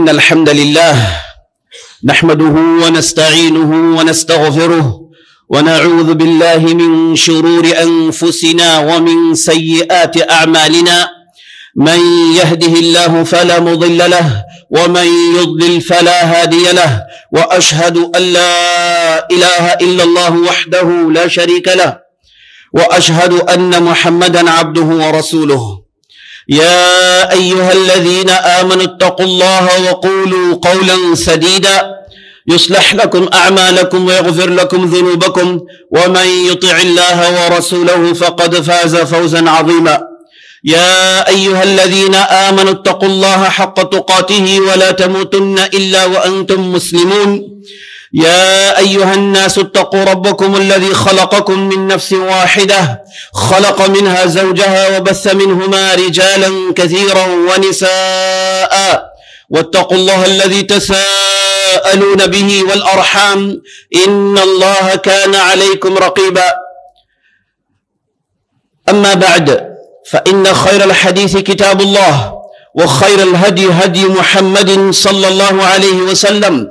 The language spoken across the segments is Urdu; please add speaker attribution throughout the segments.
Speaker 1: إن الحمد لله نحمده ونستعينه ونستغفره ونعوذ بالله من شرور أنفسنا ومن سيئات أعمالنا من يهده الله فلا مضل له ومن يضلل فلا هادي له وأشهد أن لا إله إلا الله وحده لا شريك له وأشهد أن محمدا عبده ورسوله يا أيها الذين آمنوا اتقوا الله وقولوا قولا سديدا يصلح لكم أعمالكم ويغفر لكم ذنوبكم ومن يطع الله ورسوله فقد فاز فوزا عظيما يا أيها الذين آمنوا اتقوا الله حق تقاته ولا تموتن إلا وأنتم مسلمون يا أيها الناس اتقوا ربكم الذي خلقكم من نفس واحدة خلق منها زوجها وبث منهما رجالا كثيرا ونساء واتقوا الله الذي تساءلون به والأرحام إن الله كان عليكم رقيبا أما بعد فإن خير الحديث كتاب الله وخير الهدي هدي محمد صلى الله عليه وسلم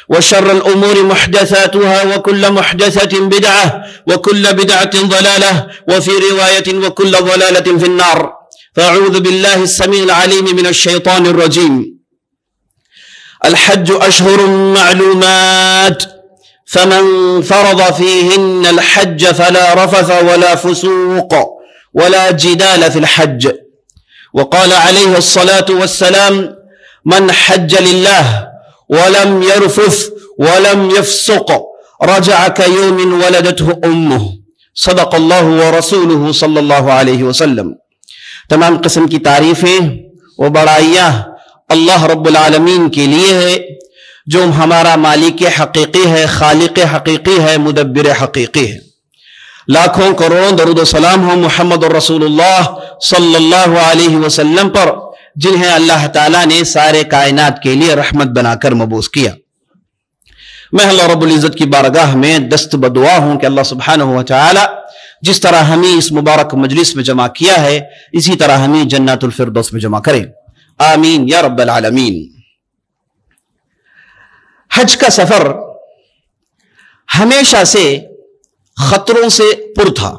Speaker 1: وشر الأمور محدثاتها وكل محدثة بدعة وكل بدعة ضلالة وفي رواية وكل ضلالة في النار فأعوذ بالله السميع العليم من الشيطان الرجيم الحج أشهر معلومات فمن فرض فيهن الحج فلا رفث ولا فسوق ولا جدال في الحج وقال عليه الصلاة والسلام من حج لله ولم يرفث ولم يفسق رجع كيوم ولدته أمه صدق الله ورسوله صلی اللہ علیہ وسلم۔ تمام قسم کی تعریفیں و بڑائیاں اللہ رب العالمین کے لیے ہے جو ہمارا مالک حقیقی ہے، خالق حقیقی ہے، مدبر حقیقی ہے۔ لاکھوں کروڑوں درود و سلام ہو محمد الرسول اللہ صلی اللہ علیہ وسلم پر، جنہیں اللہ تعالیٰ نے سارے کائنات کے لیے رحمت بنا کر مبعوث کیا۔ میں اللہ رب العزت کی بارگاہ میں دست بدعا ہوں کہ اللہ سبحانہ وتعالی جس طرح ہمیں اس مبارک مجلس میں جمع کیا ہے اسی طرح ہمیں جنات الفردوس میں جمع کرے، آمین یا رب العالمین۔ حج کا سفر ہمیشہ سے خطروں سے پر تھا،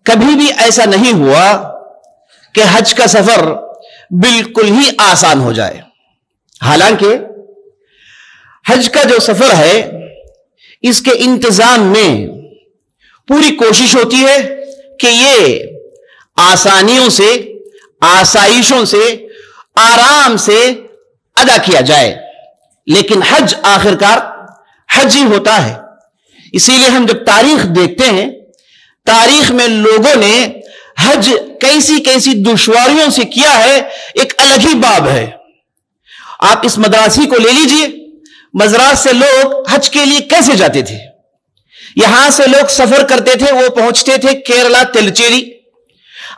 Speaker 1: کبھی بھی ایسا نہیں ہوا کہ حج کا سفر بالکل ہی آسان ہو جائے۔ حالانکہ حج کا جو سفر ہے اس کے انتظام میں پوری کوشش ہوتی ہے کہ یہ آسانیوں سے، آسائشوں سے، آرام سے ادا کیا جائے، لیکن حج آخرکار حج ہی ہوتا ہے۔ اسی لیے ہم جب تاریخ دیکھتے ہیں، تاریخ میں لوگوں نے حج کیسی کیسی دشواریوں سے کیا ہے، ایک الگ ہی باب ہے۔ آپ اس مدراسی کو لے لیجئے، مزراس سے لوگ حج کے لیے کیسے جاتے تھے؟ یہاں سے لوگ سفر کرتے تھے، وہ پہنچتے تھے کیرلا تلچیری،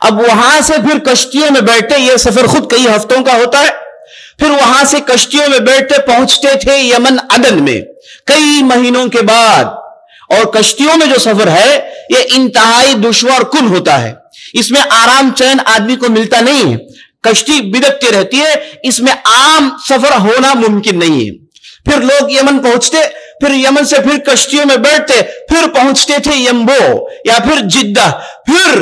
Speaker 1: اب وہاں سے پھر کشتیوں میں بیٹھتے، یہ سفر خود کئی ہفتوں کا ہوتا ہے، پھر وہاں سے کشتیوں میں بیٹھتے پہنچتے تھے یمن عدن میں کئی مہینوں کے بعد۔ اور کشتیوں میں جو سفر ہے یہ انتہائی دشوار کن ہوتا ہے، اس میں آرام چین آدمی کو ملتا نہیں ہے، کشتی بدکتی رہتی ہے، اس میں عام سفر ہونا ممکن نہیں ہے۔ پھر لوگ یمن پہنچتے، پھر یمن سے پھر کشتیوں میں بیٹھتے، پھر پہنچتے تھے یمبو یا پھر جدہ، پھر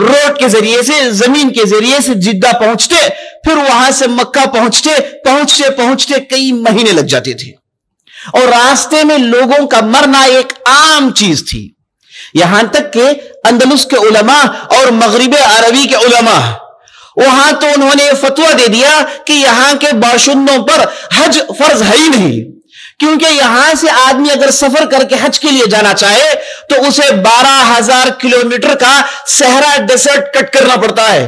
Speaker 1: روڈ کے ذریعے سے، زمین کے ذریعے سے جدہ پہنچتے، پھر وہاں سے مکہ پہنچتے کئی مہینے لگ جاتے تھے، اور راستے میں لوگوں کا مرنا ایک عام چیز تھی۔ یہاں تک کہ اندلس کے علماء اور مغرب عربی کے علماء، وہاں تو انہوں نے فتویٰ دے دیا کہ یہاں کے باشندوں پر حج فرض ہے ہی نہیں، کیونکہ یہاں سے آدمی اگر سفر کر کے حج کے لیے جانا چاہے تو اسے 12,000 کلومیٹر کا صحرا ڈیزرٹ کٹ کرنا پڑتا ہے،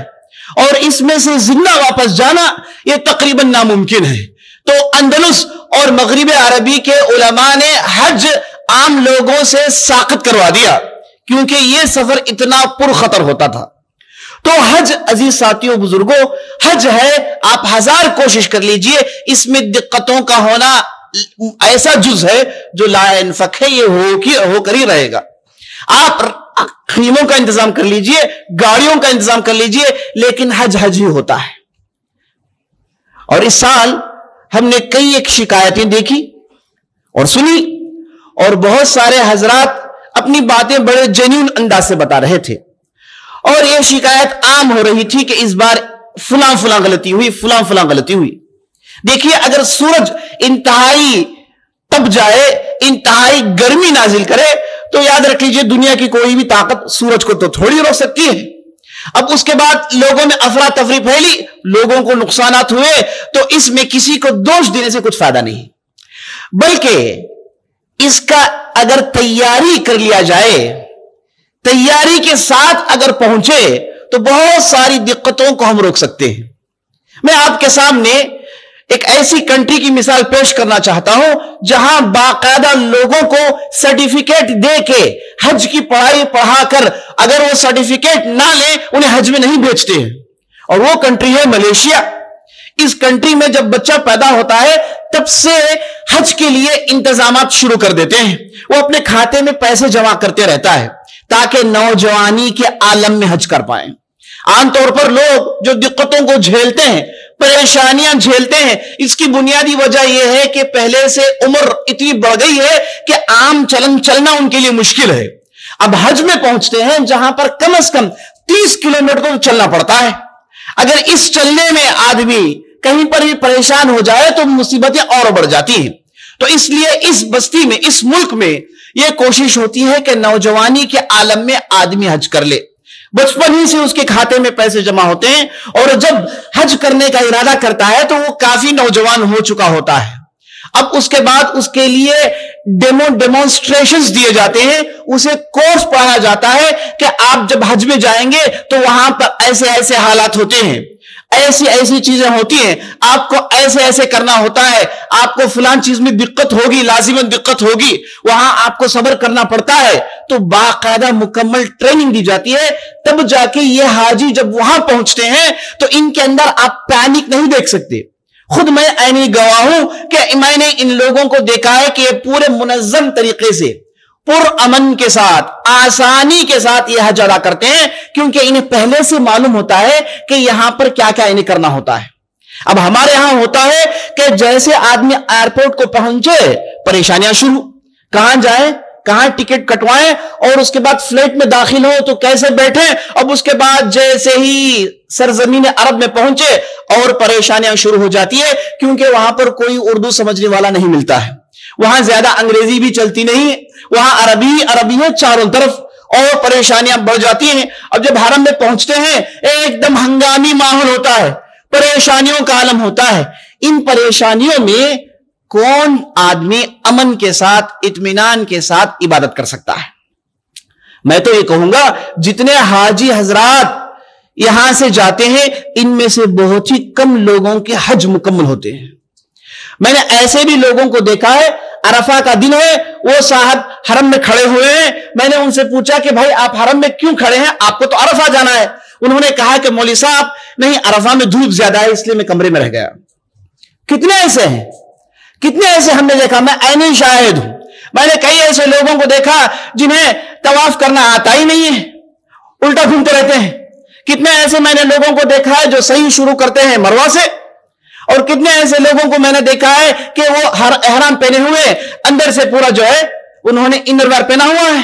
Speaker 1: اور اس میں سے زندہ واپس جانا یہ تقریباً ناممکن ہے۔ تو اندلس اور مغرب عربی کے علماء نے حج عام لوگوں سے ساقط کروا دیا، کیونکہ یہ سفر اتنا پر خطر ہوتا تھا۔ تو حج عزیز ساتھیوں بزرگوں، حج ہے، آپ ہزار کوشش کر لیجئے، اس میں دقتوں کا ہونا ایسا جز ہے جو لا انفک ہے، یہ ہو کر ہی رہے گا۔ آپ خیموں کا انتظام کر لیجئے، گاڑیوں کا انتظام کر لیجئے، لیکن حج حج ہی ہوتا ہے۔ اور اس سال ہم نے کئی ایک شکایتیں دیکھی اور سنی، اور بہت سارے حضرات اپنی باتیں بڑے جینیون انداز سے بتا رہے تھے، اور یہ شکایت عام ہو رہی تھی کہ اس بار فلاں فلاں غلطی ہوئی، فلاں فلاں غلطی ہوئی۔ دیکھیے، اگر سورج انتہائی تپ جائے، انتہائی گرمی نازل کرے، تو یاد رکھ لیجئے دنیا کی کوئی بھی طاقت سورج کو تو تھوڑی روک سکتی ہے۔ اب اس کے بعد لوگوں میں افراتفری پھیلی، لوگوں کو نقصانات ہوئے، تو اس میں کسی کو دوش دینے سے کچھ فائدہ نہیں، بلکہ اس کا اگر تیاری کر لیا جائے، تیاری کے ساتھ اگر پہنچے، تو بہت ساری دقتوں کو ہم روک سکتے ہیں۔ میں آپ کے سامنے ایک ایسی کنٹری کی مثال پیش کرنا چاہتا ہوں جہاں باقاعدہ لوگوں کو سرٹیفکیٹ دے کے حج کی پڑھائی پڑھا کر اگر وہ سرٹیفکیٹ نہ لیں انہیں حج میں نہیں بھیجتے ہیں، اور وہ کنٹری ہے ملیشیا۔ اس کنٹری میں جب بچہ پیدا ہوتا ہے تب سے حج کے لیے انتظامات شروع کر دیتے ہیں، وہ اپنے کھاتے میں پیسے جمع کرتے رہتا ہے تاکہ نوجوانی کے عالم میں حج کر پائیں۔ عام طور پر لوگ جو دقتوں کو جھیلتے ہیں، پریشانیاں جھیلتے ہیں، اس کی بنیادی وجہ یہ ہے کہ پہلے سے عمر اتنی بڑھ گئی ہے کہ عام چلنا ان کے لیے مشکل ہے۔ اب حج میں پہنچتے ہیں جہاں پر کم از کم 30 کلومیٹر کو چلنا پڑتا ہے۔ اگر اس چلنے میں آدمی کہیں پر بھی پریشان ہو جائے تو مصیبتیں اور بڑھ جاتی ہیں۔ تو اس لیے اس بستی میں، اس ملک میں یہ کوشش ہوتی ہے کہ نوجوانی کے عالم میں آدمی حج کر لے، بچپن ہی سے اس کے کھاتے میں پیسے جمع ہوتے ہیں، اور جب حج کرنے کا ارادہ کرتا ہے تو وہ کافی نوجوان ہو چکا ہوتا ہے۔ اب اس کے بعد اس کے لیے ڈیمونسٹریشنز دیے جاتے ہیں، اسے کورس پڑھایا جاتا ہے کہ آپ جب حج میں جائیں گے تو وہاں پر ایسے ایسے حالات ہوتے ہیں، ایسی ایسی چیزیں ہوتی ہیں، آپ کو ایسے ایسے کرنا ہوتا ہے، آپ کو فلان چیز میں دقت ہوگی، لازماً دقت ہوگی، وہاں آپ کو صبر کرنا پڑتا ہے۔ تو باقاعدہ مکمل ٹریننگ دی جاتی ہے، تب جا کے یہ حاجی جب وہاں پہنچتے ہیں تو ان کے اندر آپ پینک نہیں دیکھ سکتے۔ خود میں عینی گواہ ہوں کہ میں نے ان لوگوں کو دیکھا ہے کہ یہ پورے منظم طریقے سے، پرامن کے ساتھ، آسانی کے ساتھ یہ حج ادا کرتے ہیں، کیونکہ انہیں پہلے سے معلوم ہوتا ہے کہ یہاں پر کیا کیا انہیں کرنا ہوتا ہے۔ اب ہمارے ہاں ہوتا ہے کہ جیسے آدمی ایئرپورٹ کو پہنچے پریشانیاں شروع، کہاں جائیں، کہاں ٹکٹ کٹوائیں، اور اس کے بعد فلائٹ میں داخل ہو تو کیسے بیٹھیں۔ اب اس کے بعد جیسے ہی سرزمین عرب میں پہنچے اور پریشانیاں شروع ہو جاتی ہے، کیونکہ وہاں پر کوئی اردو سمجھنے والا نہیں ملتا ہے، وہاں زیادہ انگریزی بھی چلتی نہیں ہے، وہاں عربی ہے چاروں طرف، اور پریشانیاں بڑھ جاتی ہیں۔ اب جب حرم میں پہنچتے ہیں ایک دم ہنگامی ماحول ہوتا ہے، پریشانیوں کا عالم ہوتا ہے۔ ان پریشانیوں میں کون آدمی امن کے ساتھ، اطمینان کے ساتھ عبادت کر سکتا ہے؟ میں تو یہ کہوں گا جتنے حاجی حضرات یہاں سے جاتے ہیں ان میں سے بہت ہی کم لوگوں کے حج مکمل ہوتے ہیں۔ میں نے ایسے بھی لوگوں کو دیکھا ہے، عرفہ کا دن ہے، وہ صاحب حرم میں کھڑے ہوئے ہیں، میں نے ان سے پوچھا کہ بھائی آپ حرم میں کیوں کھڑے ہیں، آپ کو تو عرفہ جانا ہے۔ انہوں نے کہا کہ مولوی صاحب نہیں، عرفہ میں دھوپ زیادہ ہے اس لیے میں کمرے میں رہ گیا۔ کتنے ایسے ہیں، کتنے ایسے ہم نے دیکھا، میں عینی شاہد ہوں۔ میں نے کئی ایسے لوگوں کو دیکھا جنہیں طواف کرنا آتا ہی نہیں ہے، الٹا گھومتے رہتے ہیں۔ کتنے ایسے میں نے لوگوں کو دیکھا ہے جو صحیح شروع کرتے ہیں مروہ سے، اور کتنے ایسے لوگوں کو میں نے دیکھا ہے کہ وہ ہر احرام پہنے ہوئے اندر سے پورا جو ہے انہوں نے انر ویئر پہنا ہوا ہے۔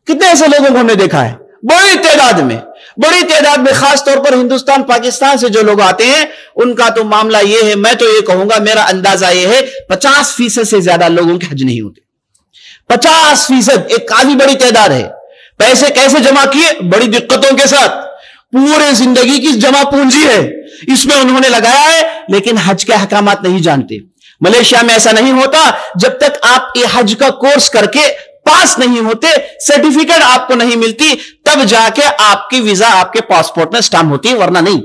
Speaker 1: کتنے ایسے لوگوں کو ہم نے دیکھا ہے، بڑی تعداد میں، خاص طور پر ہندوستان پاکستان سے جو لوگ آتے ہیں ان کا تو معاملہ یہ ہے، میں تو یہ کہوں گا میرا اندازہ یہ ہے 50% سے زیادہ لوگوں کے حج نہیں ہوتے۔ 50% ایک کافی بڑی تعداد ہے۔ پیسے کیسے جمع کیے؟ بڑی دقتوں کے ساتھ، پورے زندگی کی جمع پونجی ہے، اس میں انہوں نے لگایا ہے، لیکن حج کے احکامات نہیں جانتے۔ ملیشیا میں ایسا نہیں ہوتا، جب تک آپ یہ حج کا کورس کر کے پاس نہیں ہوتے، سرٹیفکیٹ آپ کو نہیں ملتی، تب جا کے آپ کی ویزا آپ کے پاسپورٹ میں سٹامپ ہوتی ہے، ورنہ نہیں۔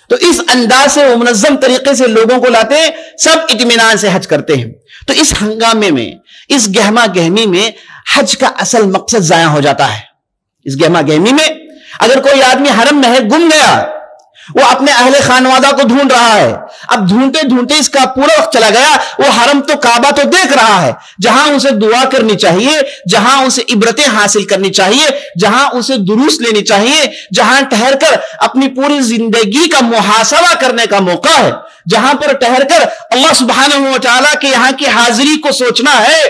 Speaker 1: تو اس انداز سے وہ منظم طریقے سے لوگوں کو لاتے ہیں، سب اطمینان سے حج کرتے ہیں۔ تو اس ہنگامے میں، اس گہما گہمی میں حج کا اصل مقصد ضائع ہو جاتا ہے۔ اس گہما گہمی میں اگر کوئی آدمی حرم میں ہے، گم گیا، وہ اپنے اہل خانوادہ کو ڈھونڈ رہا ہے. اب ڈھونڈتے ڈھونڈتے اس کا پورا وقت چلا گیا. وہ حرم تو کعبہ تو دیکھ رہا ہے, جہاں اسے دعا کرنی چاہیے, جہاں اسے عبرتیں حاصل کرنی چاہیے, جہاں اسے دروس لینی چاہیے, جہاں ٹھہر کر اپنی پوری زندگی کا محاسبہ کرنے کا موقع ہے, جہاں پر ٹھہر کر اللہ سبحانہ و تعالیٰ کے یہاں کی حاضری کو سوچنا ہے,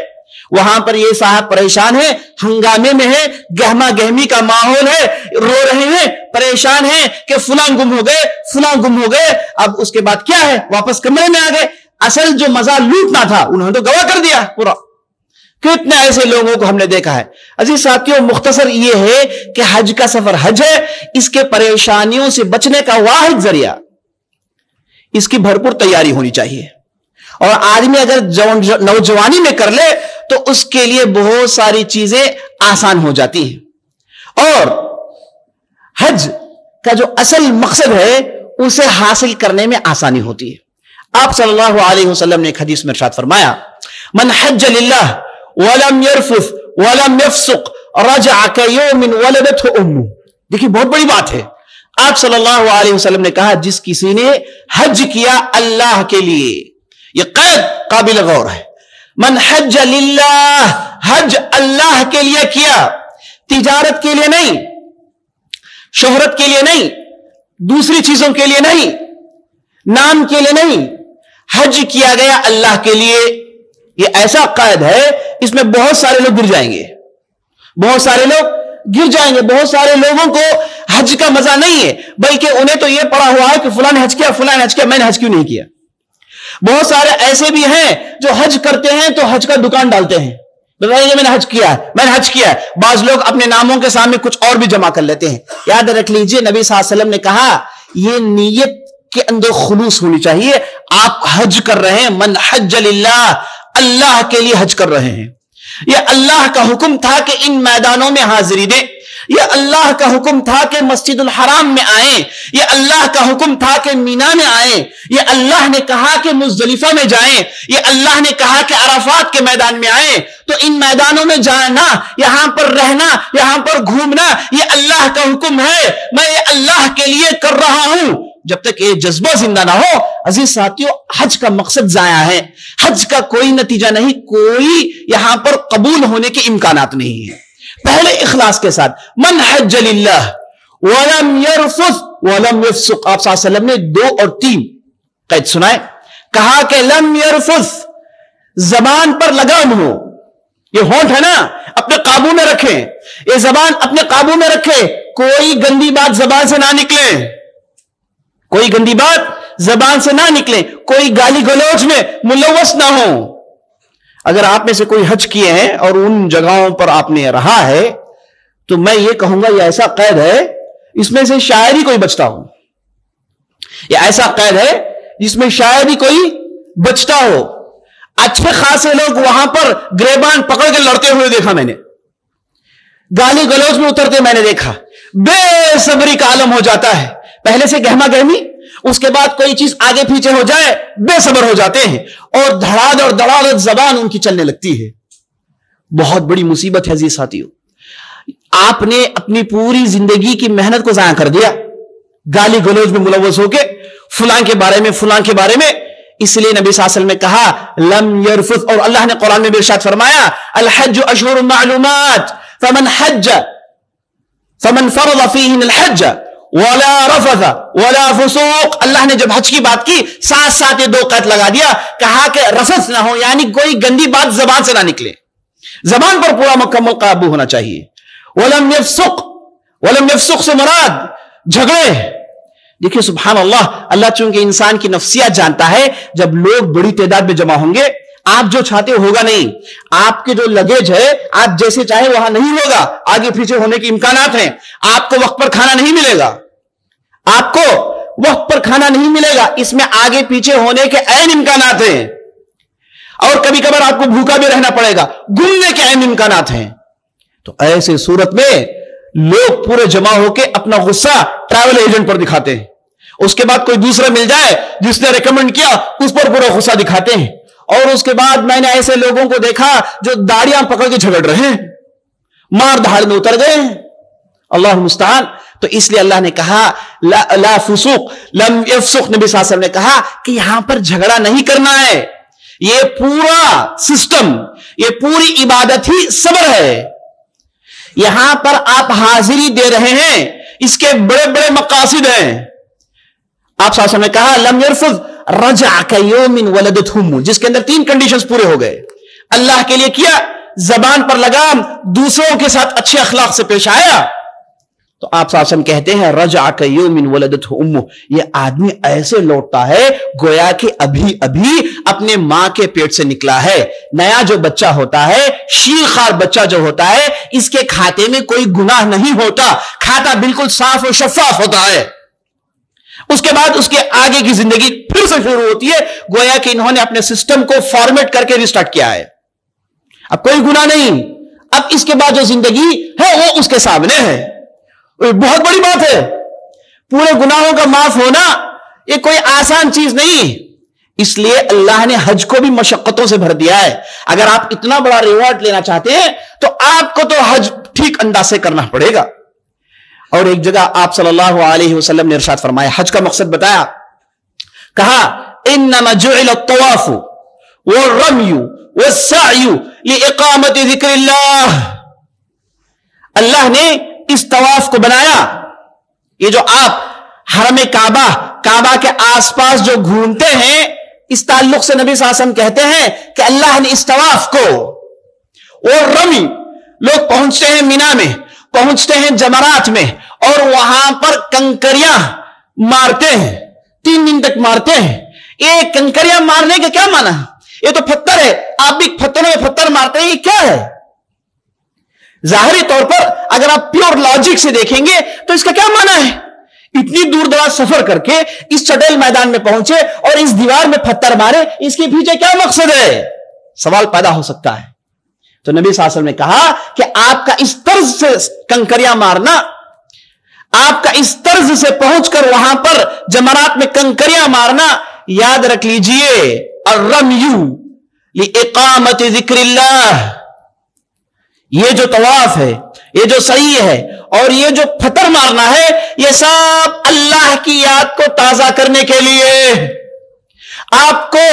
Speaker 1: وہاں پر یہ صاحب پریشان ہے, ہنگامے میں ہے, گہما گہمی کا ماحول ہے, رو رہے ہیں, پریشان ہیں کہ فلاں گم ہو گئے, فلاں گم ہو گئے. اب اس کے بعد کیا ہے, واپس کمرے میں آ گئے. اصل جو مزہ لوٹنا تھا انہوں نے تو گواہ کر دیا پورا. کتنے ایسے لوگوں کو ہم نے دیکھا ہے. عزیز ساتھیوں, مختصر یہ ہے کہ حج کا سفر حج ہے, اس کے پریشانیوں سے بچنے کا واحد ذریعہ اس کی بھرپور تیاری ہونی چاہیے. اور آدمی اگر نوجوانی میں کر لے تو اس کے لیے بہت ساری چیزیں آسان ہو جاتی ہیں. اور حج کا جو اصل مقصد ہے اسے حاصل کرنے میں آسانی ہوتی ہے. آپ صلی اللہ علیہ وسلم نے ایک حدیث میں ارشاد فرمایا, من حج للہ ولم يرفث ولم يفسق رجع كيوم ولدته امه. دیکھیے بہت بڑی بات ہے. آپ صلی اللہ علیہ وسلم نے کہا جس کسی نے حج کیا اللہ کے لیے, یہ قید قابل غور ہے. من حج للہ, حج اللہ کے لیے کیا, تجارت کے لیے نہیں, شہرت کے لیے نہیں, دوسری چیزوں کے لیے نہیں, نام کے لیے نہیں, حج کیا گیا اللہ کے لیے. یہ ایسا قید ہے, اس میں بہت سارے لوگ گر جائیں گے, بہت سارے لوگ گر جائیں گے. بہت سارے لوگوں کو حج کا مزہ نہیں ہے, بلکہ انہیں تو یہ پڑا ہوا ہے کہ فلاں نے حج کیا, فلاں نے حج کیا, میں نے حج کیوں نہیں کیا. بہت سارے ایسے بھی ہیں جو حج کرتے ہیں تو حج کا دکان ڈالتے ہیں, بتائیے میں نے حج کیا ہے, میں نے حج کیا ہے. بعض لوگ اپنے ناموں کے سامنے کچھ اور بھی جمع کر لیتے ہیں. یاد رکھ لیجئے نبی صلی اللہ علیہ وسلم نے کہا یہ نیت کے اندر خلوص ہونی چاہیے. آپ حج کر رہے ہیں, من حج للہ, اللہ کے لیے حج کر رہے ہیں. یہ اللہ کا حکم تھا کہ ان میدانوں میں حاضری دیں, یہ اللہ کا حکم تھا کہ مسجد الحرام میں آئیں, یہ اللہ کا حکم تھا کہ مینا میں آئیں, یہ اللہ نے کہا کہ مزدلفہ میں جائیں, یہ اللہ نے کہا کہ عرفات کے میدان میں آئیں. تو ان میدانوں میں جانا, یہاں پر رہنا, یہاں پر گھومنا, یہ اللہ کا حکم ہے. میں یہ اللہ کے لیے کر رہا ہوں. جب تک یہ جذبہ زندہ نہ ہو, عزیز ساتھیوں, حج کا مقصد ضائع ہے. حج کا کوئی نتیجہ نہیں, کوئی یہاں پر قبول ہونے کے امکانات نہیں ہیں. پہلے اخلاص کے ساتھ, من حج للہ ولم يرفث ولم يفسق. آپ صلی اللہ علیہ وسلم نے 2 اور 3 قید سنائے. کہا کہ لم يرفث, زبان پر لگام ہو, یہ ہونٹ ہے نا, اپنے قابو میں رکھیں, یہ زبان اپنے قابو میں رکھے, کوئی گندی بات زبان سے نہ نکلے, کوئی گندی بات زبان سے نہ نکلے, کوئی گالی گلوچ میں ملوث نہ ہو. اگر آپ میں سے کوئی حج کیے ہیں اور ان جگہوں پر آپ نے رہا ہے تو میں یہ کہوں گا یہ ایسا قید ہے اس میں سے شاید ہی کوئی بچتا ہو. یہ ایسا قید ہے جس میں شاید ہی کوئی بچتا ہو. اچھے خاصے لوگ وہاں پر گریبان پکڑ کے لڑتے ہوئے دیکھا میں نے, گالی گلوچ میں اترتے میں نے دیکھا. بے صبری کا عالم ہو جاتا ہے, پہلے سے گہما گہمی, اس کے بعد کوئی چیز آگے پیچھے ہو جائے بے صبر ہو جاتے ہیں اور دھڑاد اور دڑاد زبان ان کی چلنے لگتی ہے. بہت بڑی مصیبت ہے عزیز ساتھیوں. آپ نے اپنی پوری زندگی کی محنت کو ضائع کر دیا گالی گلوچ میں ملوث ہو کے, فلاں کے بارے میں فلاں کے بارے میں. اس لیے نبی صلی اللہ علیہ وسلم نے کہا لم يرفث, اور اللہ نے قرآن میں بھی ارشاد فرمایا الحج اشہر معلومات فمن حج فمن فرض فیہن الحج ولا رفث ولا فسوق. اللہ نے جب حج کی بات کی ساتھ ساتھ یہ 2 قید لگا دیا, کہا کہ رفث نہ ہو, یعنی کوئی گندی بات زبان سے نہ نکلے, زبان پر پورا مکمل قابو ہونا چاہیے. ولم يفسق, ولم يفسق سے مراد جھگڑے. دیکھیے سبحان اللہ, اللہ چونکہ انسان کی نفسیات جانتا ہے, جب لوگ بڑی تعداد میں جمع ہوں گے آپ جو چاہتے ہوگا نہیں, آپ کے جو لگیج ہے آپ جیسے چاہے وہاں نہیں ہوگا, آگے پیچھے ہونے کے امکانات ہیں. آپ کو وقت پر کھانا نہیں ملے گا, آپ کو وقت پر کھانا نہیں ملے گا, اس میں آگے پیچھے ہونے کے عین امکانات ہیں. اور کبھی کبھار آپ کو بھوکا بھی رہنا پڑے گا, گھومنے کے عین امکانات ہیں. تو ایسے صورت میں لوگ پورے جمع ہو کے اپنا غصہ ٹریول ایجنٹ پر دکھاتے ہیں, اس کے بعد کوئی دوسرا مل جائے جس نے ریکمنڈ کیا اس پر پورا غصہ دکھاتے ہیں. اور اس کے بعد میں نے ایسے لوگوں کو دیکھا جو داڑیاں پکڑ کے جھگڑ رہے ہیں, مار دھاڑ میں اتر گئے ہیں. اللہ المستعان. تو اس لیے اللہ نے کہا لا فسوق لم یفسق، نبی صلی اللہ علیہ وسلم نے کہا کہ یہاں پر جھگڑا نہیں کرنا ہے، یہ پورا سسٹم، یہ پوری عبادت ہی صبر ہے، یہاں پر آپ حاضری دے رہے ہیں، اس کے بڑے بڑے مقاصد ہیں۔ آپ صلی اللہ علیہ وسلم نے کہا لم یرفض رجع کیوم ولدتہ امہ، جس کے اندر 3 کنڈیشنز پورے ہو گئے، اللہ کے لیے کیا، زبان پر لگام، دوسروں کے ساتھ اچھے اخلاق سے پیش آیا، تو آپ صلی اللہ علیہ وسلم کہتے ہیں رجع کیوم ولدتہ امہ، یہ آدمی ایسے لوٹتا ہے گویا کہ ابھی ابھی اپنے ماں کے پیٹ سے نکلا ہے۔ نیا جو بچہ ہوتا ہے، شیر خوار بچہ جو ہوتا ہے، اس کے کھاتے میں کوئی گناہ نہیں ہوتا، کھاتا بالکل صاف و شفاف ہوتا ہے، اس کے بعد اس کے آگے کی زندگی پھر سے شروع ہوتی ہے، گویا کہ انہوں نے اپنے سسٹم کو فارمیٹ کر کے ریسٹارٹ کیا ہے، اب کوئی گناہ نہیں، اب اس کے بعد جو زندگی ہے وہ اس کے سامنے ہے۔ بہت بڑی بات ہے، پورے گناہوں کا معاف ہونا یہ کوئی آسان چیز نہیں، اس لیے اللہ نے حج کو بھی مشقتوں سے بھر دیا ہے۔ اگر آپ اتنا بڑا ریوارڈ لینا چاہتے ہیں تو آپ کو تو حج ٹھیک انداز سے کرنا پڑے گا۔ اور ایک جگہ آپ صلی اللہ علیہ وسلم نے ارشاد فرمایا، حج کا مقصد بتایا، کہا انما جعل الطواف والرمی والسعی لاقامت ذکر اللہ، اللہ نے اس طواف کو بنایا، یہ جو آپ حرم کعبہ کے آس پاس جو گھومتے ہیں، اس تعلق سے نبی صلی اللہ علیہ وسلم کہتے ہیں کہ اللہ نے اس طواف کو، اور رمی، لوگ پہنچتے ہیں مینا میں، پہنچتے ہیں جمرات میں، اور وہاں پر کنکریاں مارتے ہیں، 3 دن تک مارتے ہیں۔ یہ کنکریاں مارنے کا کیا معنی ہے؟ یہ تو پتھر ہے، آپ بھی پتھروں میں پتھر مارتے ہیں، یہ کیا ہے؟ ظاہری طور پر اگر آپ پیور لاجک سے دیکھیں گے تو اس کا کیا معنی ہے؟ اتنی دور دراز سفر کر کے اس چٹیل میدان میں پہنچے اور اس دیوار میں پتھر مارے، اس کے پیچھے کیا مقصد ہے؟ سوال پیدا ہو سکتا ہے۔ تو نبی صلی اللہ علیہ وسلم نے کہا کہ آپ کا اس طرز سے کنکریاں مارنا، آپ کا اس طرز سے پہنچ کر وہاں پر جمرات میں کنکریاں مارنا، یاد رکھ لیجئے، الرمی لاقامت ذکر اللہ، یہ جو طواف ہے، یہ جو سعی ہے، اور یہ جو پتھر مارنا ہے، یہ سب اللہ کی یاد کو تازہ کرنے کے لیے، آپ کو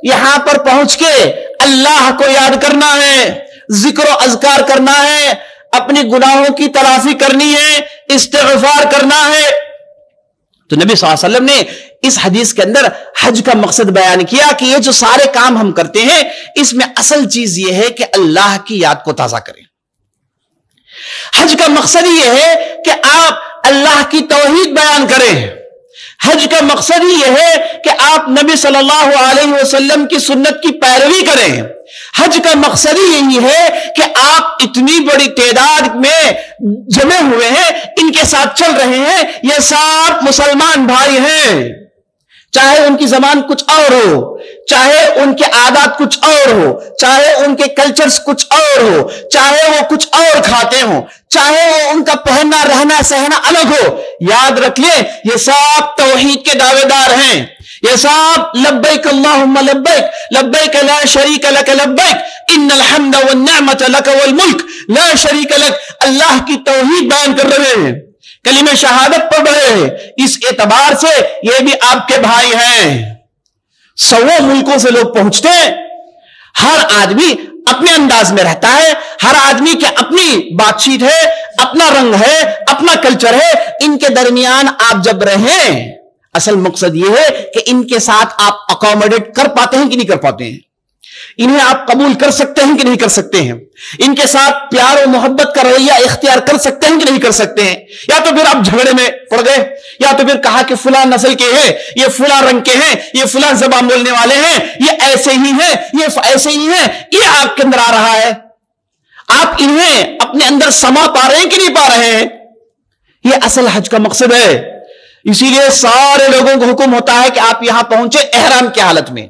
Speaker 1: یہاں پر پہنچ کے اللہ کو یاد کرنا ہے، ذکر و اذکار کرنا ہے، اپنی گناہوں کی تلافی کرنی ہے، استغفار کرنا ہے۔ تو نبی صلی اللہ علیہ وسلم نے اس حدیث کے اندر حج کا مقصد بیان کیا کہ یہ جو سارے کام ہم کرتے ہیں، اس میں اصل چیز یہ ہے کہ اللہ کی یاد کو تازہ کریں۔ حج کا مقصد یہ ہے کہ آپ اللہ کی توحید بیان کریں، حج کا مقصد یہ ہے کہ آپ نبی صلی اللہ علیہ وسلم کی سنت کی پیروی کریں، حج کا مقصد یہی ہے کہ آپ اتنی بڑی تعداد میں جمع ہوئے ہیں، ان کے ساتھ چل رہے ہیں، یہ سب مسلمان بھائی ہیں، چاہے ان کی زبان کچھ اور ہو، چاہے ان کے عادات کچھ اور ہو، چاہے ان کے کلچرز کچھ اور ہو، چاہے وہ کچھ اور کھاتے ہوں، چاہے وہ ان کا پہننا رہنا سہنا الگ ہو، یاد رکھ لیں یہ سب توحید کے دعوے دار ہیں، یہ سب لبیک اللہم لبیک لبیک لا شریک لک لبیک ان الحمد والنعمت لک والملک لا شریک لک، اللہ کی توحید بیان کر رہے ہیں، کلمہ شہادت پڑھ رہے ہیں، اس اعتبار سے یہ بھی آپ کے بھائی ہیں۔ 100 ملکوں سے لوگ پہنچتے ہیں، ہر آدمی اپنے انداز میں رہتا ہے، ہر آدمی کی اپنی بات چیت ہے، اپنا رنگ ہے، اپنا کلچر ہے، ان کے درمیان آپ جب رہیں، اصل مقصد یہ ہے کہ ان کے ساتھ آپ اکوموڈیٹ کر پاتے ہیں کہ نہیں کر پاتے ہیں، انہیں آپ قبول کر سکتے ہیں کہ نہیں کر سکتے ہیں، ان کے ساتھ پیار و محبت کا رویہ اختیار کر سکتے ہیں کہ نہیں کر سکتے ہیں، یا تو پھر آپ جھگڑے میں پڑ گئے، یا تو پھر کہا کہ فلاں نسل کے ہیں، یہ فلاں رنگ کے ہیں، یہ فلاں زبان بولنے والے ہیں، یہ ایسے ہی ہیں، یہ ایسے ہی ہیں، یہ آپ کے اندر آ رہا ہے، آپ انہیں اپنے اندر سما پا رہے ہیں کہ نہیں پا رہے ہیں، یہ اصل حج کا مقصد ہے۔ اسی لیے سارے لوگوں کو حکم ہوتا ہے کہ آپ یہاں پہنچے احرام کی حالت میں،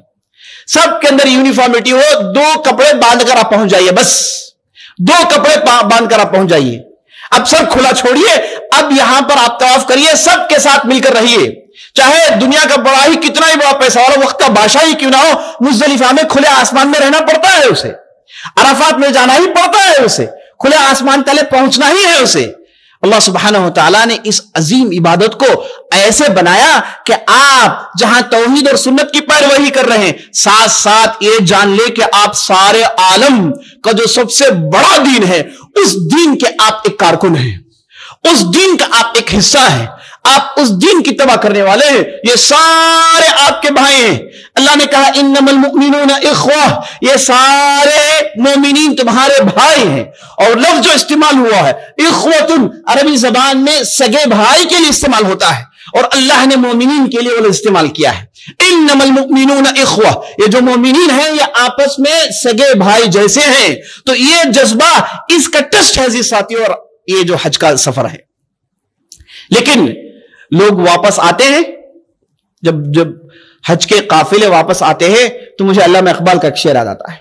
Speaker 1: سب کے اندر یونیفارمٹی ہو، 2 کپڑے باندھ کر آپ پہنچ جائیے، بس 2 کپڑے باندھ کر آپ پہنچ جائیے، اب سب کھلا چھوڑیے، اب یہاں پر آپ طواف کریے، سب کے ساتھ مل کر رہیے، چاہے دنیا کا بڑا ہی کتنا ہی بڑا پیسہ والا وقت کا بادشاہ ہی کیوں نہ ہو، مزدلفہ میں کھلے آسمان میں رہنا پڑتا ہے اسے، عرفات میں جانا ہی پڑتا ہے اسے، کھلے آسمان تلے پہنچنا ہی ہے اسے، اللہ سبحانہ و تعالیٰ نے اس عظیم عبادت کو ایسے بنایا کہ آپ جہاں توحید اور سنت کی پیروی کر رہے ہیں، ساتھ ساتھ یہ جان لے کہ آپ سارے عالم کا جو سب سے بڑا دین ہے، اس دین کے آپ ایک کارکن ہیں، اس دین کا آپ ایک حصہ ہیں، آپ اس دین کی تباہ کرنے والے ہیں، یہ سارے آپ کے بھائی ہیں۔ اللہ نے کہا انما المؤمنون اخوہ، یہ سارے مومنین تمہارے بھائی ہیں، اور لفظ جو استعمال ہوا ہے اخوتن، عربی زبان میں سگے بھائی کے لیے استعمال ہوتا ہے، اور اللہ نے مومنین کے لیے وہ استعمال کیا ہے۔ انما المؤمنون اخوہ، یہ جو مومنین ہیں یہ آپس میں سگے بھائی جیسے ہیں۔ تو یہ جذبہ اس کا ٹیسٹ ہے جی ساتھیوں، اور یہ جو حج کا سفر ہے۔ لیکن لوگ واپس آتے ہیں، جب حج کے قافلے واپس آتے ہیں تو مجھے علامہ اقبال کا ایک شعر یاد آتا ہے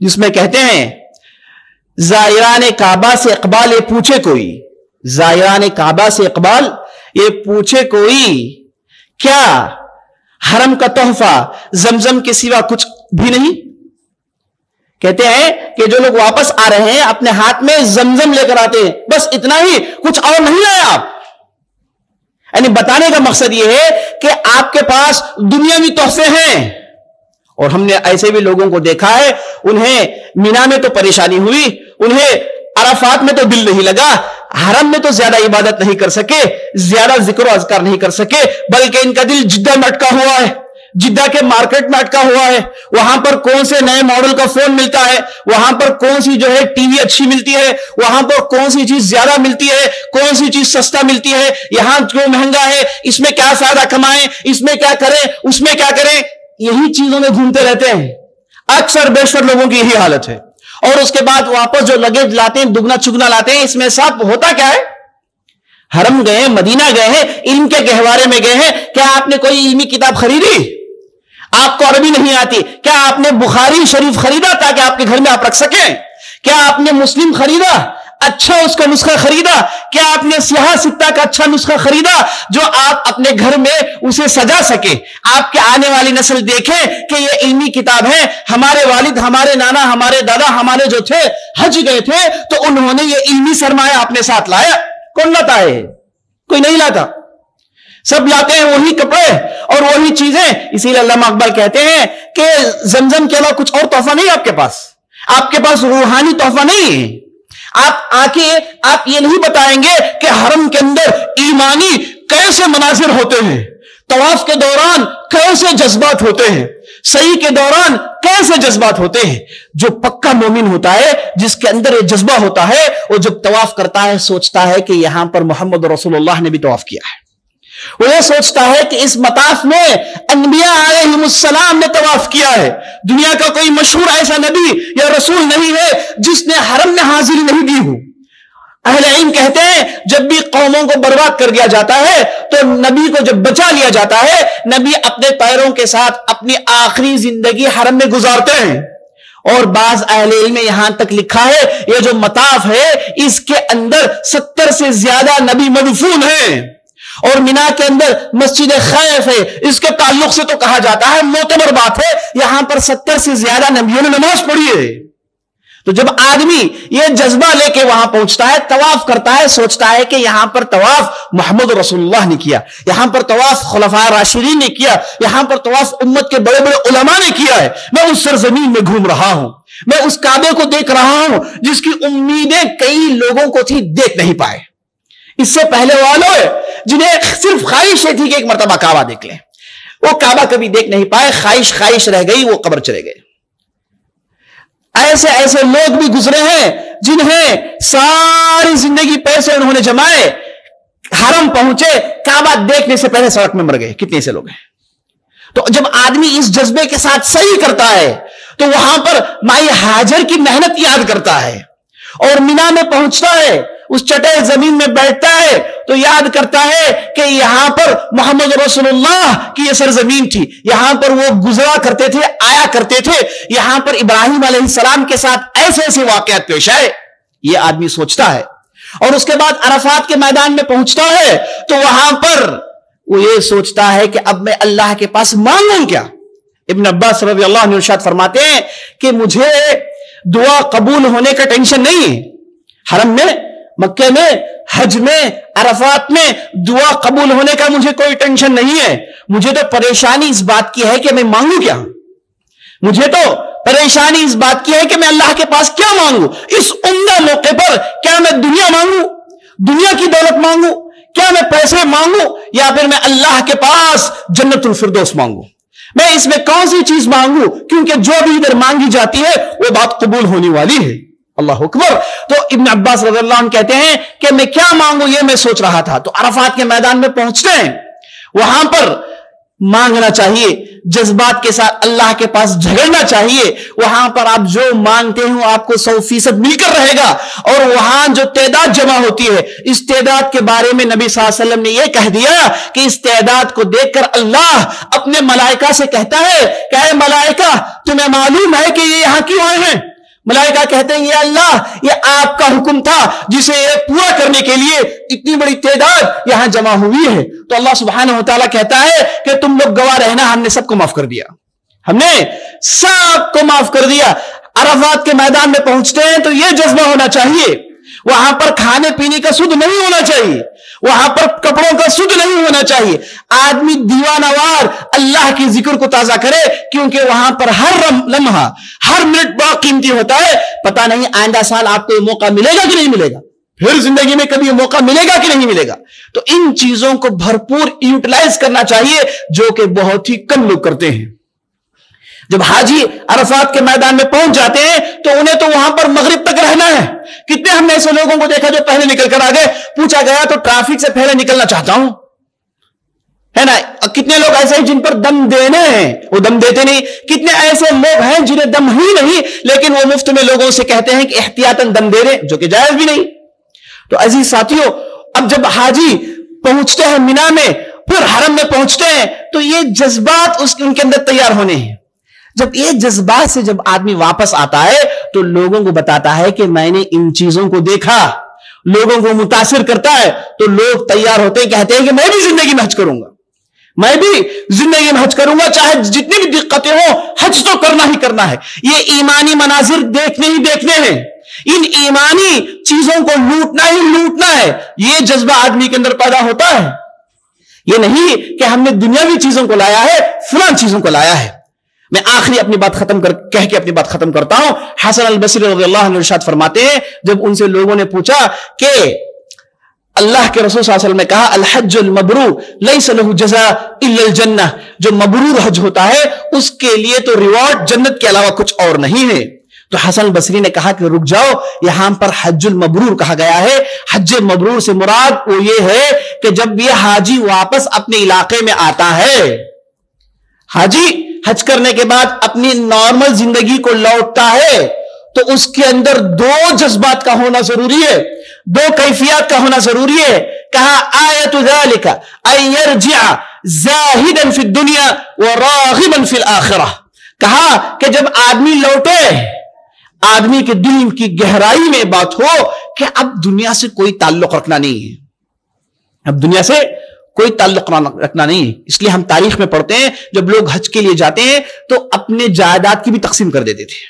Speaker 1: جس میں کہتے ہیں زائران کعبہ سے اقبال یہ پوچھے کوئی، زائران کعبہ سے اقبال یہ پوچھے کوئی، کیا حرم کا تحفہ زمزم کے سوا کچھ بھی نہیں؟ کہتے ہیں کہ جو لوگ واپس آ رہے ہیں اپنے ہاتھ میں زمزم لے کر آتے ہیں، بس اتنا ہی، کچھ اور نہیں لائے آپ۔ یعنی بتانے کا مقصد یہ ہے کہ آپ کے پاس دنیاوی تحفے ہیں، اور ہم نے ایسے بھی لوگوں کو دیکھا ہے، انہیں مینا میں تو پریشانی ہوئی، انہیں عرفات میں تو دل نہیں لگا، حرم میں تو زیادہ عبادت نہیں کر سکے، زیادہ ذکر و اذکار نہیں کر سکے، بلکہ ان کا دل جدہ میں اٹکا ہوا ہے، جدہ کے مارکیٹ میں اٹکا ہوا ہے، وہاں پر کون سے نئے ماڈل کا فون ملتا ہے، وہاں پر کون سی جو ہے ٹی وی اچھی ملتی ہے، وہاں پر کون سی چیز زیادہ ملتی ہے، کون سی چیز سستا ملتی ہے، یہاں کیوں مہنگا ہے، اس میں کیا فائدہ کمائیں، اس میں کیا کریں، اس میں کیا کریں، یہی چیزوں میں گھومتے رہتے ہیں۔ اکثر بیشتر لوگوں کی یہی حالت ہے، اور اس کے بعد واپس جو لگیج لاتے ہیں دگنا چگنا لاتے ہیں، اس میں سب ہوتا کیا ہے؟ حرم گئے ہیں، مدینہ گئے ہیں، علم کے گہوارے میں گئے ہیں، کیا آپ نے کوئی علمی کتاب خریدی؟ آپ کو عربی نہیں آتی، کیا آپ نے بخاری شریف خریدا تاکہ آپ کے گھر میں آپ رکھ سکیں؟ کیا آپ نے مسلم خریدا، اچھا اس کا نسخہ خریدا؟ کیا آپ نے سیاہ ستہ کا اچھا نسخہ خریدا جو آپ اپنے گھر میں اسے سجا سکے، آپ کے آنے والی نسل دیکھے کہ یہ علمی کتاب ہے؟ ہمارے والد، ہمارے نانا، ہمارے دادا، ہمارے جو تھے حج گئے تھے تو انہوں نے یہ علمی سرمایہ اپنے ساتھ لایا۔ کون لاتا ہے؟ کوئی نہیں لاتا، سب لاتے ہیں وہی کپڑے اور وہی چیزیں۔ اسی لیے علامہ اقبال کہتے ہیں کہ زمزم کے علاوہ کچھ اور تحفہ نہیں آپ کے پاس، آپ کے پاس روحانی تحفہ نہیں ہے۔ آپ آ کے آپ یہ نہیں بتائیں گے کہ حرم کے اندر ایمانی کیسے مناظر ہوتے ہیں، طواف کے دوران کیسے جذبات ہوتے ہیں، سعی کے دوران کیسے جذبات ہوتے ہیں۔ جو پکا مومن ہوتا ہے، جس کے اندر یہ جذبہ ہوتا ہے، وہ جب طواف کرتا ہے سوچتا ہے کہ یہاں پر محمد رسول اللہ نے بھی طواف کیا ہے، وہ یہ سوچتا ہے کہ اس مطاف میں انبیاء علیہم السلام نے طواف کیا ہے۔ دنیا کا کوئی مشہور ایسا نبی یا رسول نہیں ہے جس نے حرم میں حاضری نہیں دی ہو۔ اہل علم کہتے ہیں جب بھی قوموں کو برباد کر دیا جاتا ہے تو نبی کو جب بچا لیا جاتا ہے، نبی اپنے پیروں کے ساتھ اپنی آخری زندگی حرم میں گزارتے ہیں۔ اور بعض اہل علم میں یہاں تک لکھا ہے یہ جو مطاف ہے اس کے اندر 70 سے زیادہ نبی مدفون ہیں، اور مینا کے اندر مسجد خیف ہے، اس کے تعلق سے تو کہا جاتا ہے معتبر بات ہے یہاں پر 70 سے زیادہ نبیوں نے نماز پڑھی ہے۔ تو جب آدمی یہ جذبہ لے کے وہاں پہنچتا ہے، طواف کرتا ہے، سوچتا ہے کہ یہاں پر طواف محمد رسول اللہ نے کیا، یہاں پر طواف خلفائے راشدین نے کیا، یہاں پر طواف امت کے بڑے بڑے علماء نے کیا ہے، میں اس سرزمین میں گھوم رہا ہوں، میں اس کعبے کو دیکھ رہا ہوں جس کی امیدیں کئی لوگوں کو تھی، دیکھ نہیں پائے۔ اس سے پہلے والوں جنہیں صرف خواہش تھی کہ ایک مرتبہ کعبہ دیکھ لیں، وہ کعبہ کبھی دیکھ نہیں پائے، خواہش رہ گئی، وہ قبر چلے گئے۔ ایسے ایسے لوگ بھی گزرے ہیں جنہیں ساری زندگی پیسے انہوں نے جمائے، حرم پہنچے، کعبہ دیکھنے سے پہلے سڑک میں مر گئے۔ کتنے سے لوگ ہیں؟ تو جب آدمی اس جذبے کے ساتھ صحیح کرتا ہے تو وہاں پر مائی ہاجر کی محنت یاد کرتا ہے، اور مینا میں پہنچتا ہے، اس چٹے زمین میں بیٹھتا ہے تو یاد کرتا ہے کہ یہاں پر محمد رسول اللہ کی یہ سرزمین تھی، یہاں پر وہ گزرا کرتے تھے، آیا کرتے تھے، یہاں پر ابراہیم علیہ السلام کے ساتھ ایسے ایسے واقعات پیش آئے، یہ آدمی سوچتا ہے۔ اور اس کے بعد عرفات کے میدان میں پہنچتا ہے تو وہاں پر وہ یہ سوچتا ہے کہ اب میں اللہ کے پاس مانگوں کیا۔ ابن عباس رضی اللہ عنہ ارشاد فرماتے ہیں کہ مجھے دعا قبول ہونے کا ٹینشن نہیں ہے، حرم میں مکے میں، حج میں، عرفات میں دعا قبول ہونے کا مجھے کوئی ٹینشن نہیں ہے. مجھے تو پریشانی اس بات کی ہے کہ میں مانگوں کیا. مجھے تو پریشانی اس بات کی ہے کہ میں اللہ کے پاس کیا مانگوں. اس عمدہ موقع پر کیا میں دنیا مانگوں، دنیا کی دولت مانگوں، کیا میں پیسے مانگوں، یا پھر میں اللہ کے پاس جنت الفردوس مانگوں. میں اس میں کون سی چیز مانگوں؟ کیونکہ جو بھی ادھر مانگی جاتی ہے وہ بات قبول ہونے والی ہے. اللہ اکبر. تو ابن عباس رضی اللہ عنہ کہتے ہیں کہ میں کیا مانگوں یہ میں سوچ رہا تھا. تو عرفات کے میدان میں پہنچتے ہیں، وہاں پر مانگنا چاہیے، جذبات کے ساتھ اللہ کے پاس جھگڑنا چاہیے. وہاں پر آپ جو مانگتے ہو آپ کو 100% مل کر رہے گا. اور وہاں جو تعداد جمع ہوتی ہے، اس تعداد کے بارے میں نبی صلی اللہ علیہ وسلم نے یہ کہہ دیا کہ اس تعداد کو دیکھ کر اللہ اپنے ملائکہ سے کہتا ہے کہ اے ملائکہ تمہیں معلوم ہے کہ یہ یہاں کیوں آئے ہیں؟ ملائکہ کہتے ہیں یا اللہ یہ آپ کا حکم تھا جسے پورا کرنے کے لیے اتنی بڑی تعداد یہاں جمع ہوئی ہے. تو اللہ سبحانہ و تعالیٰ کہتا ہے کہ تم لوگ گواہ رہنا، ہم نے سب کو معاف کر دیا، ہم نے سب کو معاف کر دیا. عرفات کے میدان میں پہنچتے ہیں تو یہ جذبہ ہونا چاہیے. وہاں پر کھانے پینے کا سود نہیں ہونا چاہیے، وہاں پر کپڑوں کا سود نہیں ہونا چاہیے. آدمی دیوانہ وار اللہ کی ذکر کو تازہ کرے، کیونکہ وہاں پر ہر لمحہ ہر منٹ بہت قیمتی ہوتا ہے. پتہ نہیں آئندہ سال آپ کو یہ موقع ملے گا کہ نہیں ملے گا، پھر زندگی میں کبھی یہ موقع ملے گا کہ نہیں ملے گا. تو ان چیزوں کو بھرپور یوٹیلائز کرنا چاہیے، جو کہ بہت ہی کم لوگ کرتے ہیں. جب حاجی عرفات کے میدان میں پہنچ جاتے ہیں تو انہیں تو وہاں پر مغرب تک رہنا ہے. کتنے ہم نے ایسے لوگوں کو دیکھا جو پہلے نکل کر آ گئے، پوچھا گیا تو ٹریفک سے پہلے نکلنا چاہتا ہوں، ہے نا. کتنے لوگ ایسے ہیں جن پر دم دینے ہیں وہ دم دیتے نہیں. کتنے ایسے لوگ ہیں جنہیں دم ہی نہیں، لیکن وہ مفت میں لوگوں سے کہتے ہیں کہ احتیاطاً دم دے دیں، جو کہ جائز بھی نہیں. تو عزیز ساتھیوں، اب جب حاجی پہنچتے ہیں مینا میں، پھر حرم میں پہنچتے ہیں، تو یہ جذبات ان کے اندر تیار ہونے ہیں. جب یہ جذبات سے جب آدمی واپس آتا ہے تو لوگوں کو بتاتا ہے کہ میں نے ان چیزوں کو دیکھا، لوگوں کو متاثر کرتا ہے. تو لوگ تیار ہوتے ہیں، کہتے ہیں کہ میں بھی زندگی میں حج کروں گا، میں بھی زندگی میں حج کروں گا، چاہے جتنی بھی دقتیں ہوں، حج تو کرنا ہی کرنا ہے. یہ ایمانی مناظر دیکھنے ہی دیکھنے ہیں، ان ایمانی چیزوں کو لوٹنا ہی لوٹنا ہے. یہ جذبہ آدمی کے اندر پیدا ہوتا ہے. یہ نہیں کہ ہم نے دنیاوی چیزوں کو لایا ہے، فلاں چیزوں کو لایا ہے. میں آخری اپنی بات کہہ کے اپنی بات ختم کرتا ہوں. حسن البصری رضی اللہ عنہ ارشاد فرماتے ہیں، جب ان سے لوگوں نے پوچھا کہ اللہ کے رسول صلی اللہ علیہ وسلم نے کہا الحج المبرور لیس له جزاء الا الجنہ، جو مبرور حج ہوتا ہے اس کے لیے تو ریوارڈ جنت کے علاوہ کچھ اور نہیں ہے. تو حسن البصری نے کہا کہ رک جاؤ، یہاں پر حج المبرور کہا گیا ہے. حج مبرور سے مراد وہ یہ ہے کہ جب یہ حاجی واپس اپنے علاقے میں آتا ہے، حاجی حج کرنے کے بعد اپنی نارمل زندگی کو لوٹتا ہے، تو اس کے اندر دو جذبات کا ہونا ضروری ہے، دو کیفیات کا ہونا ضروری ہے. کہا آیت ذالک ان یرجع زاہدا فی الدنیا وراغبا فی الاخرہ. کہا کہ جب آدمی لوٹے، آدمی کے دل کی گہرائی میں بات ہو کہ اب دنیا سے کوئی تعلق رکھنا نہیں ہے، اب دنیا سے کوئی تعلق رکھنا نہیں ہے. اس لیے ہم تاریخ میں پڑھتے ہیں جب لوگ حج کے لیے جاتے ہیں تو اپنے جائیداد کی بھی تقسیم کر دیتے تھے،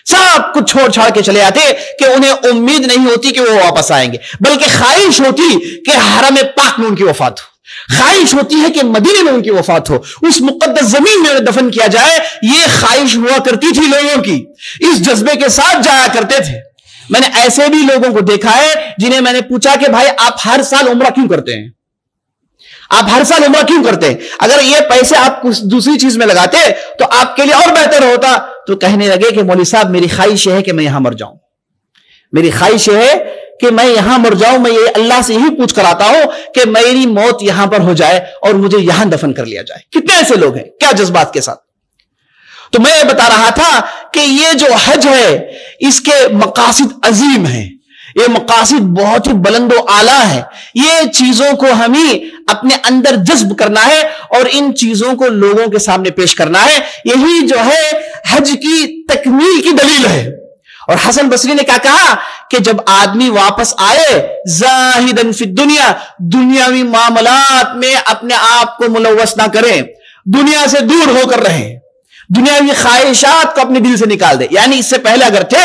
Speaker 1: سب کچھ چھوڑ چھاڑ کے چلے آتے کہ انہیں امید نہیں ہوتی کہ وہ واپس آئیں گے، بلکہ خواہش ہوتی کہ حرم پاک میں ان کی وفات ہو، خواہش ہوتی ہے کہ مدینے میں ان کی وفات ہو، اس مقدس زمین میں دفن کیا جائے. یہ خواہش ہوا کرتی تھی لوگوں کی، اس جذبے کے ساتھ جایا کرتے تھے. میں نے ایسے بھی لوگوں کو دیکھا ہے جنہیں میں نے پوچھا کہ بھائی آپ ہر سال عمرہ کیوں کرتے ہیں، آپ ہر سال عمرہ کیوں کرتے ہیں؟ اگر یہ پیسے آپ کچھ دوسری چیز میں لگاتے تو آپ کے لیے اور بہتر ہوتا. تو کہنے لگے کہ مولوی صاحب میری خواہش ہے کہ میں یہاں مر جاؤں، میری خواہش ہے کہ میں یہاں مر جاؤں. میں یہ اللہ سے یہی پوچھ کر آتا ہوں کہ میری موت یہاں پر ہو جائے اور مجھے یہاں دفن کر لیا جائے. کتنے ایسے لوگ ہیں کیا جذبات کے ساتھ. تو میں یہ بتا رہا تھا کہ یہ جو حج ہے اس کے مقاصد عظیم ہیں، یہ مقاصد بہت ہی بلند و اعلیٰ ہے. یہ چیزوں کو ہمیں اپنے اندر جذب کرنا ہے اور ان چیزوں کو لوگوں کے سامنے پیش کرنا ہے. یہی جو ہے حج کی تکمیل کی دلیل ہے. اور حسن بصری نے کیا کہا کہ جب آدمی واپس آئے زاہدن فی الدنیا، دنیاوی معاملات میں اپنے آپ کو ملوث نہ کریں، دنیا سے دور ہو کر رہیں، دنیاوی خواہشات کو اپنے دل سے نکال دے. یعنی اس سے پہلے اگر تھے